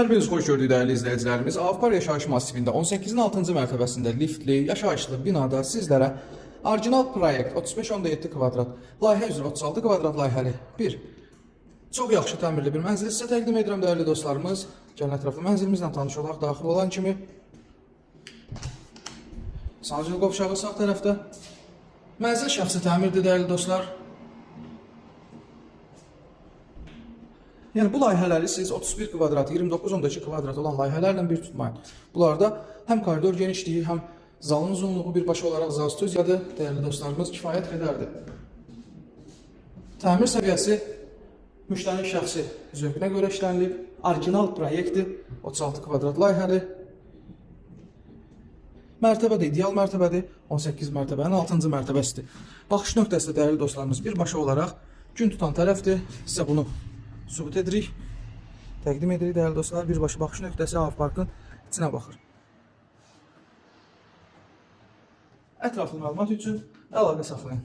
Hər biriniz xoş gördük dəyərli izləyicilərimiz. Avpar yaşayış masivində 18-in 6-cı mərtəbəsində liftli, yaşayışlı binada sizlərə orijinal proyekt 35.7 kvadrat, layihə üzrə 36 kvadrat layihəli bir çox yaxşı təmirli bir mənzili sizə təqdim edirəm dəyərli dostlarımız. Gəlin ətraflı mənzilimizlə tanış olaq. Daxil olan kimi sancılı qovşağı sağ tərəfdə. Mənzil şəxsi təmirdir dəyərli dostlar. Yəni bu layihələri siz 31 kvadrat, 29.2 kvadrat olan layihələrlə bir tutmayın. Bunlarda həm koridor genişliyi, həm zalın uzunluğu birbaşa olaraq zaztöziyadır. Dəyərli dostlarımız kifayət qədərdir. Təmir səviyyəsi müştərinin şəxsi zövqünə görə işlənilib. Orijinal proyektdir. 36 kvadrat layihəli. Mərtəbədə ideal mərtəbədir. 18 mərtəbənin 6-cı mərtəbəsidir. Baxış nöqtəsi dəyərli dostlarımız birbaşa olaraq gün tutan tərəfdir. Sizə bunu sübut edirik, təqdim edirik dəyərli dostlar. Birbaşa baxış nöqtəsi Avparkın içinə baxır. Ətraflı məlumat üçün əlaqə saxlayın.